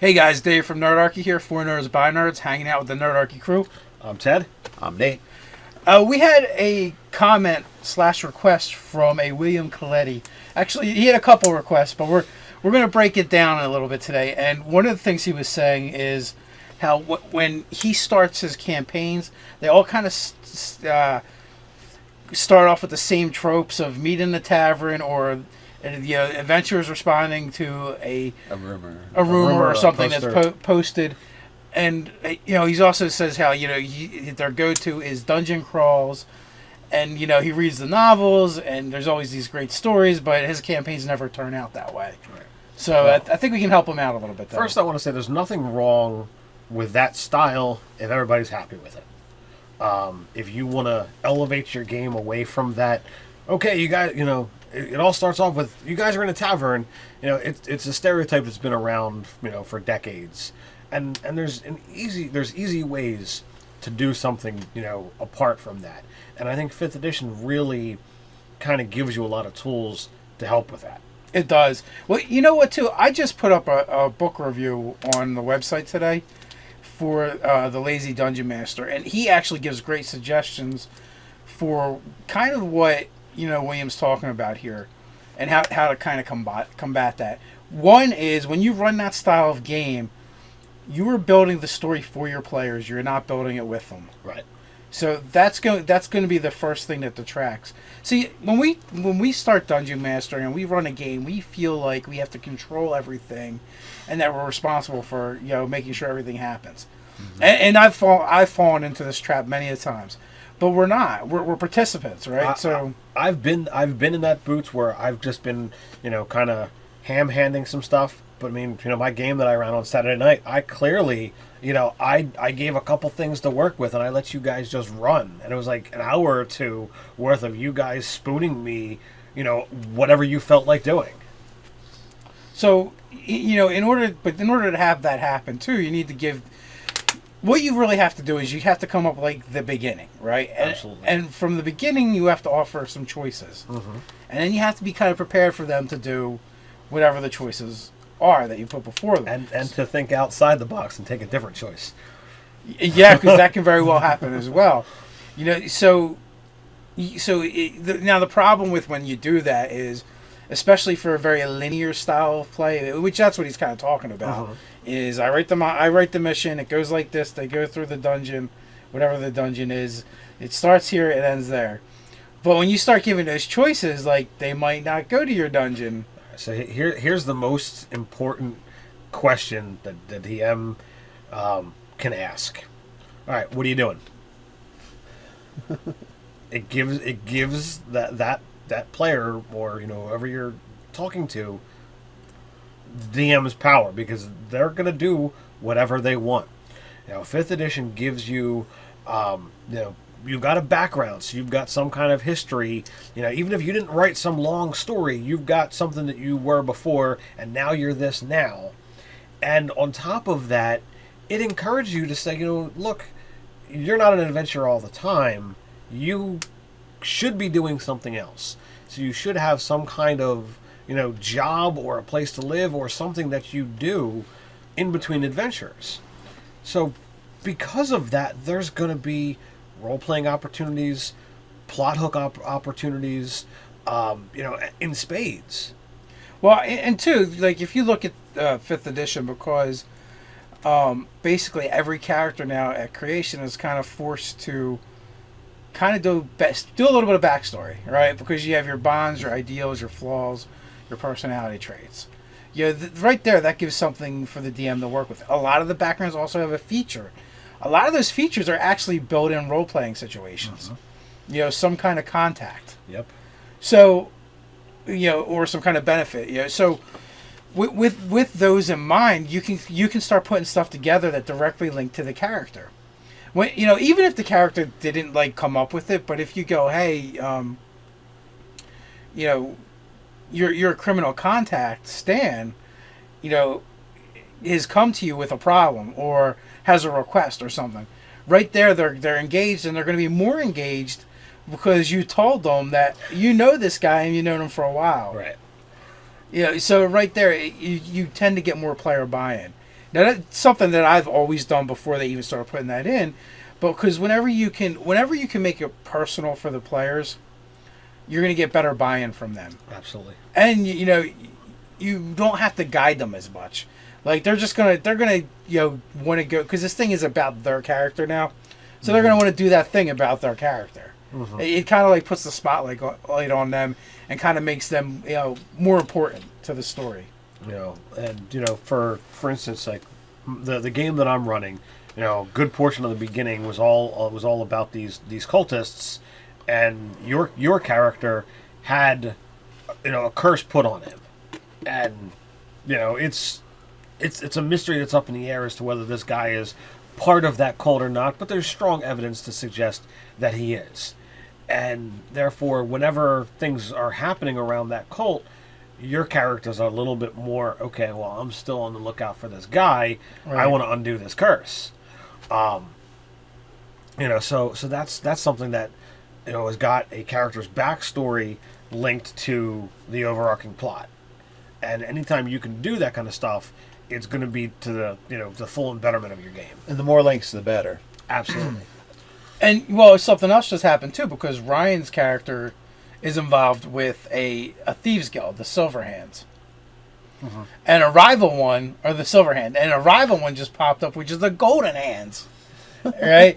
Hey guys, Dave from Nerdarchy here, 4 Nerds by Nerds, hanging out with the Nerdarchy crew. I'm Ted. I'm Nate. We had a comment/request from a William Coletti. Actually, he had a couple requests, but we're going to break it down a little bit today. And one of the things he was saying is how when he starts his campaigns, they all kind of start off with the same tropes of meet in the tavern or the adventurers responding to a rumor or something that's posted. And he also says how their go-to is dungeon crawls, and he reads the novels, and there's always these great stories, but his campaigns never turn out that way. Right. So I think we can help him out a little bit there. First, I want to say there's nothing wrong with that style if everybody's happy with it. If you want to elevate your game away from that, okay, you guys, it all starts off with you guys are in a tavern. It's a stereotype that's been around, for decades. And there's easy ways to do something, apart from that. And I think 5th edition really kind of gives you a lot of tools to help with that. It does. Well, you know what, too? I just put up a book review on the website today for the Lazy Dungeon Master, and he actually gives great suggestions for kind of what, William's talking about here and how to kind of combat that. One is when you run that style of game, you are building the story for your players. You're not building it with them. Right. So that's going to be the first thing that detracts. See, when we start Dungeon Mastering and we run a game, we feel like we have to control everything, and that we're responsible for making sure everything happens. Mm-hmm. And I've fallen into this trap many a times, but we're not. We're participants, right? I've been in that boots where I've just been kind of ham-handing some stuff. But I mean, my game that I ran on Saturday night, I clearly, I gave a couple things to work with, and I let you guys just run. And it was like an hour or two worth of you guys spooning me, whatever you felt like doing. So, in order to have that happen too, you need to give. What you really have to do is you have to come up like the beginning, right? Absolutely. And from the beginning, you have to offer some choices, mm-hmm. and then you have to be kind of prepared for them to do whatever the choices are that you put before them, and to think outside the box and take a different choice. Yeah, because that can very well happen as well. Now the problem with when you do that is, especially for a very linear style of play, which that's what he's kind of talking about. Uh-huh. Is I write the mission. It goes like this. They go through the dungeon, whatever the dungeon is. It starts here. It ends there. But when you start giving those choices, like they might not go to your dungeon. So here's the most important question that the DM can ask. All right, what are you doing? It gives that player or whoever you're talking to the DM's power, because they're gonna do whatever they want. 5th edition gives you you've got a background, so you've got some kind of history. Even if you didn't write some long story, you've got something that you were before, and now you're this now. And on top of that, it encourages you to say, look, you're not an adventurer all the time. You should be doing something else. So you should have some kind of, job or a place to live or something that you do in between adventures. So because of that, there's going to be role-playing opportunities, plot hook opportunities, in spades. Well, and two, like if you look at 5th edition, because basically every character now at creation is kind of forced to kind of do a little bit of backstory, right? Because you have your bonds, your ideals, your flaws, your personality traits. Right there, that gives something for the DM to work with. A lot of the backgrounds also have a feature. A lot of those features are actually built-in role-playing situations. Mm-hmm. Some kind of contact. Yep. So, or some kind of benefit. So, with those in mind, you can start putting stuff together that directly link to the character. When even if the character didn't come up with it, but if you go, hey, your criminal contact, Stan, has come to you with a problem or has a request or something. Right there, they're engaged, and they're going to be more engaged because you told them that this guy and you've known him for a while. Right. So right there, you tend to get more player buy-in. Now that's something that I've always done before they even started putting that in, but because whenever you can make it personal for the players, you're going to get better buy-in from them. Absolutely. And you don't have to guide them as much. Like they're gonna want to go, because this thing is about their character now, so they're gonna want to do that thing about their character. Mm-hmm. It kind of like puts the spotlight on them and kind of makes them more important to the story. For instance, like the game that I'm running, a good portion of the beginning was all about these cultists, and your character had a curse put on him, and it's a mystery that's up in the air as to whether this guy is part of that cult or not, but there's strong evidence to suggest that he is. And therefore, whenever things are happening around that cult, your characters are a little bit more, okay, well, I'm still on the lookout for this guy. Right. I want to undo this curse. So that's something that, has got a character's backstory linked to the overarching plot. And anytime you can do that kind of stuff, it's going to be to the full betterment of your game. And the more links, the better. Absolutely. And, something else just happened, too, because Ryan's character is involved with a thieves guild, the Silverhands. Mm-hmm. And a rival one, or the Silverhand, and a rival one just popped up, which is the Golden Hands. Right?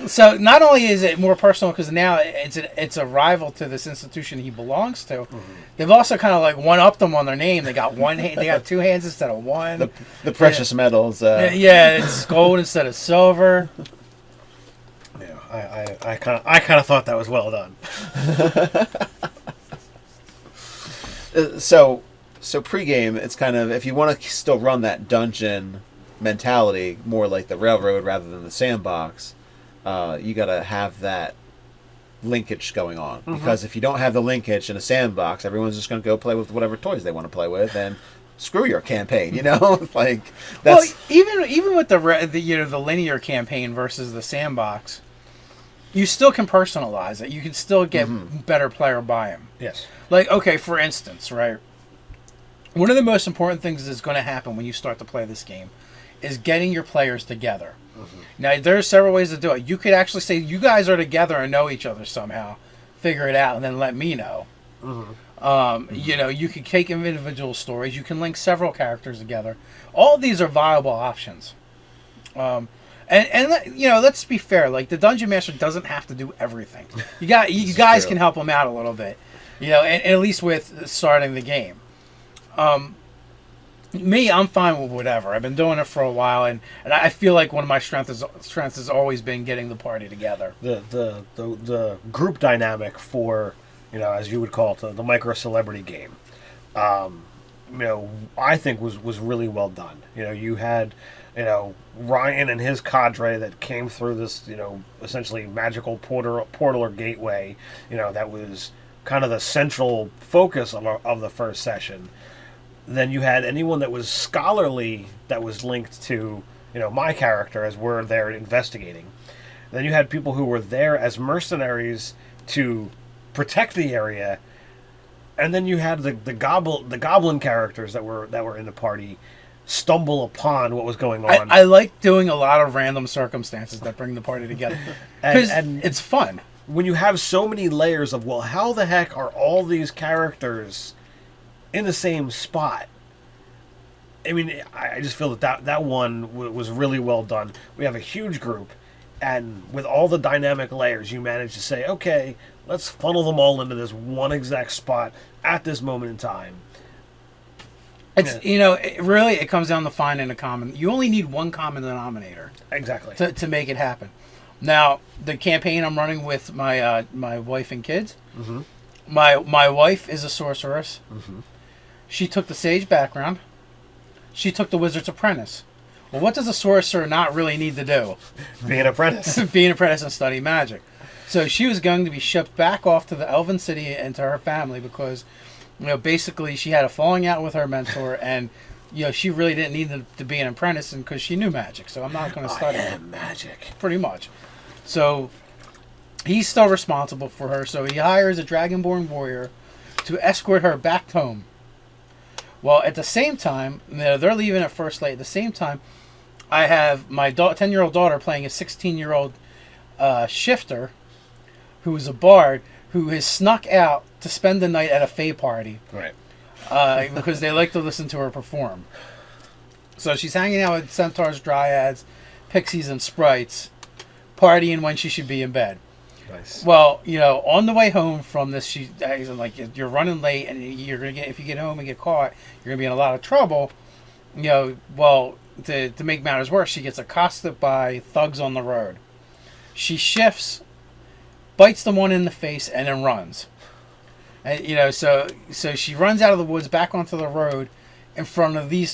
So not only is it more personal because now it's a rival to this institution he belongs to, they've also kind of like one-upped them on their name. They got they got 2 hands instead of 1. The precious metals. It's gold instead of silver. Yeah, I kind of thought that was well done. So pregame, it's kind of, if you want to still run that dungeon mentality, more like the railroad rather than the sandbox, you got to have that linkage going on. Mm-hmm. Because if you don't have the linkage in a sandbox, everyone's just going to go play with whatever toys they want to play with, and screw your campaign. Like that's even with the linear campaign versus the sandbox, you still can personalize it. You can still get better player buy-in. Yes. Like, okay, for instance, right? One of the most important things that's going to happen when you start to play this game is getting your players together. Mm-hmm. Now, there are several ways to do it. You could actually say, you guys are together and know each other somehow. Figure it out and then let me know. Mm-hmm. You could take individual stories. You can link several characters together. All of these are viable options. And let's be fair. Like, the Dungeon Master doesn't have to do everything. You guys can help him out a little bit. And at least with starting the game. Me, I'm fine with whatever. I've been doing it for a while, and I feel like one of my strengths has always been getting the party together. The group dynamic for, as you would call it, the micro celebrity game, I think was really well done. You had, Ryan and his cadre that came through this, essentially magical portal or gateway, that was kind of the central focus of the first session. Then you had anyone that was scholarly that was linked to, my character as we're there investigating. Then you had people who were there as mercenaries to protect the area, and then you had the goblin characters that were in the party stumble upon what was going on. I like doing a lot of random circumstances that bring the party together because it's fun. When you have so many layers of, well, how the heck are all these characters in the same spot? I mean, I just feel that one was really well done. We have a huge group, and with all the dynamic layers, you manage to say, okay, let's funnel them all into this one exact spot at this moment in time. It's it comes down to finding a common. You only need one common denominator. Exactly. To make it happen. Now, the campaign I'm running with my my wife and kids. Mm-hmm. My wife is a sorceress. Mm-hmm. She took the sage background. She took the wizard's apprentice. Well, what does a sorcerer not really need to do? Be an apprentice. Be an apprentice and study magic. So she was going to be shipped back off to the Elven City and to her family because, basically she had a falling out with her mentor and, she really didn't need to be an apprentice because she knew magic. So I'm not going to study magic. Pretty much. So he's still responsible for her. So he hires a dragonborn warrior to escort her back home. Well, at the same time, they're leaving at first light. At the same time, I have my 10-year-old daughter playing a 16-year-old shifter, who is a bard, who has snuck out to spend the night at a fae party. Right. Because they like to listen to her perform. So she's hanging out with centaurs, dryads, pixies, and sprites, partying when she should be in bed. Nice. Well, on the way home from this, she's like, you're running late, and you're gonna if you get home and get caught, you're gonna be in a lot of trouble. Well, to make matters worse, she gets accosted by thugs on the road. She shifts, bites them one in the face, and then runs. And so she runs out of the woods back onto the road in front of the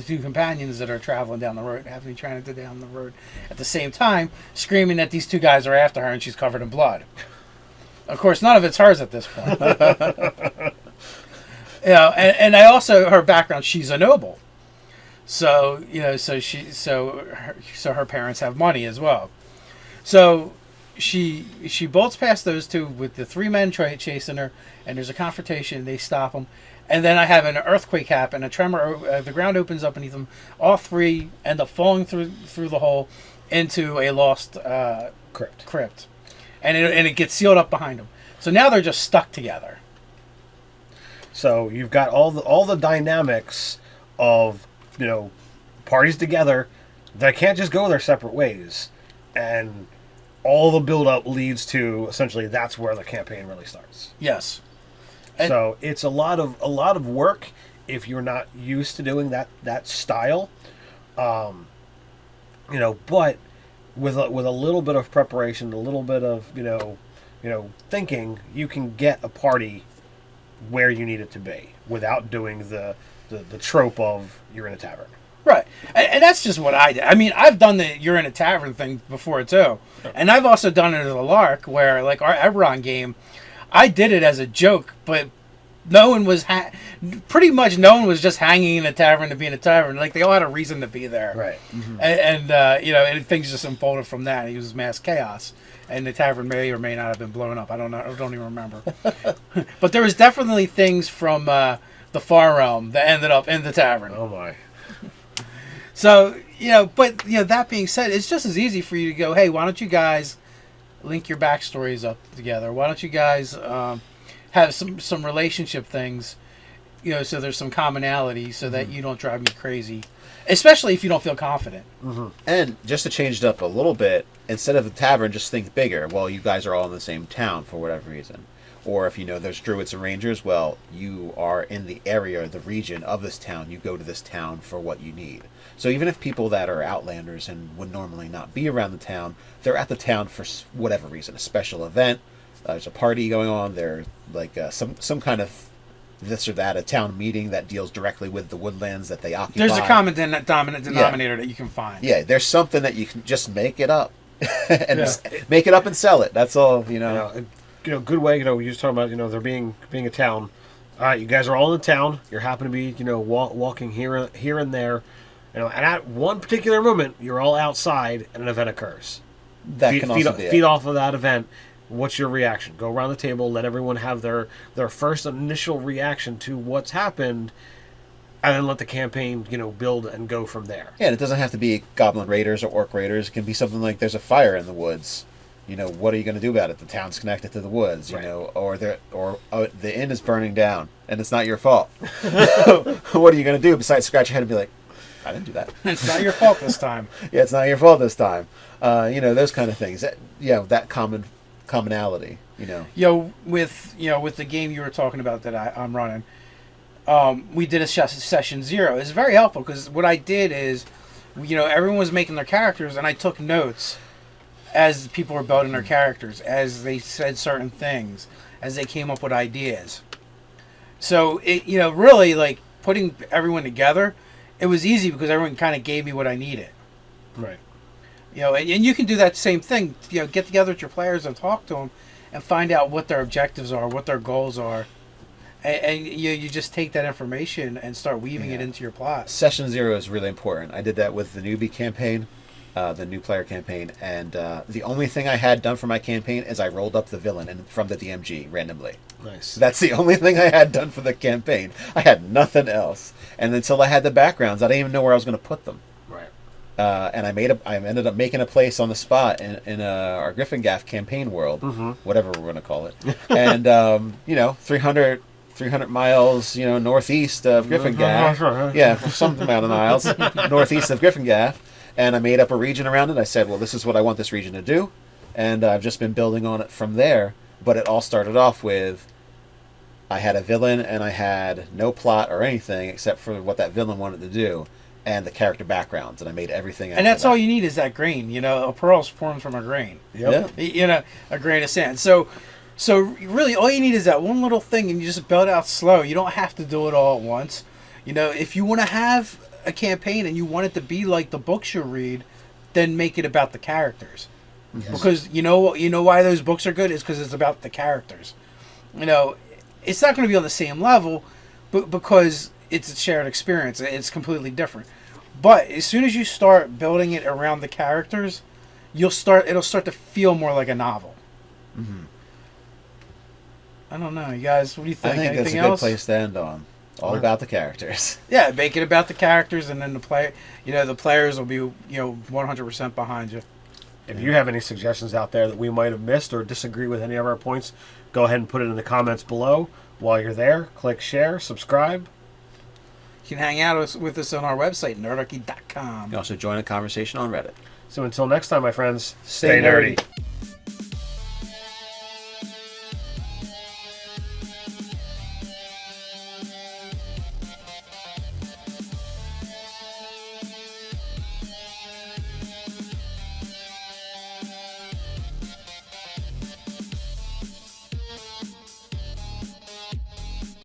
two companions that are traveling down the road, having trying to go down the road at the same time, screaming that these two guys are after her, and she's covered in blood. Of course, none of it's hers at this point. And I also, her background, she's a noble. So her parents have money as well. So she bolts past those two with the three men chasing her, and there's a confrontation. They stop them, and then I have an earthquake happen. A tremor. The ground opens up beneath them. All three end up falling through the hole into a lost crypt, and it gets sealed up behind them. So now they're just stuck together. So you've got all the dynamics of parties together that can't just go their separate ways, and all the build-up leads to essentially that's where the campaign really starts. Yes. So it's a lot of work if you're not used to doing that style, but with a little bit of preparation, a little bit of thinking, you can get a party where you need it to be without doing the trope of you're in a tavern. Right, and that's just what I did. I mean, I've done the you're in a tavern thing before too, and I've also done it as a lark where, like our Eberron game, I did it as a joke, but no one was pretty much no one was just hanging in a tavern to be in a tavern. Like they all had a reason to be there, right? Mm-hmm. And things just unfolded from that. It was mass chaos, and the tavern may or may not have been blown up. I don't know. I don't even remember. But there was definitely things from the Far Realm that ended up in the tavern. Oh my. So, that being said, it's just as easy for you to go, hey, why don't you guys link your backstories up together? Why don't you guys have some relationship things, so there's some commonality so that you don't drive me crazy, especially if you don't feel confident. Mm-hmm. And just to change it up a little bit, instead of the tavern, just think bigger. Well, you guys are all in the same town for whatever reason. Or if there's druids and rangers, well, you are in the area, the region of this town. You go to this town for what you need. So even if people that are outlanders and would normally not be around the town, they're at the town for whatever reason, a special event, there's a party going on, there's like some kind of this or that, a town meeting that deals directly with the woodlands that they occupy. There's a common dominant denominator that you can find. Yeah, there's something that you can just make it up. And make it up and sell it. That's all, good way, you're just talking about, there being a town. All right, you guys are all in the town. You happen to be, walking here and there. And at one particular moment, you're all outside and an event occurs. That can also be feed off of that event. What's your reaction? Go around the table, let everyone have their first initial reaction to what's happened, and then let the campaign, build and go from there. Yeah, and it doesn't have to be goblin raiders or orc raiders. It can be something like there's a fire in the woods. What are you going to do about it? The town's connected to the woods, right. or the inn is burning down, and it's not your fault. What are you going to do besides scratch your head and be like, I didn't do that. It's not your fault this time. Yeah, it's not your fault this time. Those kind of things. That commonality. With the game you were talking about that I'm running, we did a session 0. It's very helpful because what I did is, everyone was making their characters, and I took notes as people were building their characters, as they said certain things, as they came up with ideas. So it, really like putting everyone together. It was easy because everyone kind of gave me what I needed. Right. And you can do that same thing. Get together with your players and talk to them and find out what their objectives are, what their goals are. And you just take that information and start weaving it into your plot. Session 0 is really important. I did that with the newbie campaign, the new player campaign, and the only thing I had done for my campaign is I rolled up the villain from the DMG randomly. Nice. That's the only thing I had done for the campaign. I had nothing else. And until I had the backgrounds, I didn't even know where I was going to put them. Right. And I ended up making a place on the spot in our Griffingaff campaign world, whatever we're going to call it. And 300 miles, northeast of Griffingaff. Yeah, some amount of miles northeast of Griffingaff. And I made up a region around it. I said, well, this is what I want this region to do. And I've just been building on it from there. But it all started off with I had a villain and I had no plot or anything except for what that villain wanted to do and the character backgrounds. And I made everything And that's all you need is that grain. A pearl's formed from a grain. Yep. Yeah. A grain of sand. So really all you need is that one little thing and you just build out slow. You don't have to do it all at once. If you want to have a campaign and you want it to be like the books you read, then make it about the characters. Yes. Because you know why those books are good is because it's about the characters. It's not going to be on the same level, but because it's a shared experience, it's completely different. But as soon as you start building it around the characters, it'll start to feel more like a novel. Mm-hmm. I don't know, you guys. What do you think? I think Anything that's a else? good place to end on. All about the characters. Yeah, make it about the characters, and then the players will be 100% behind you. If you have any suggestions out there that we might have missed or disagree with any of our points, go ahead and put it in the comments below. While you're there, click share, subscribe. You can hang out with us on our website, nerdarchy.com. You can also join a conversation on Reddit. So until next time, my friends, Stay nerdy.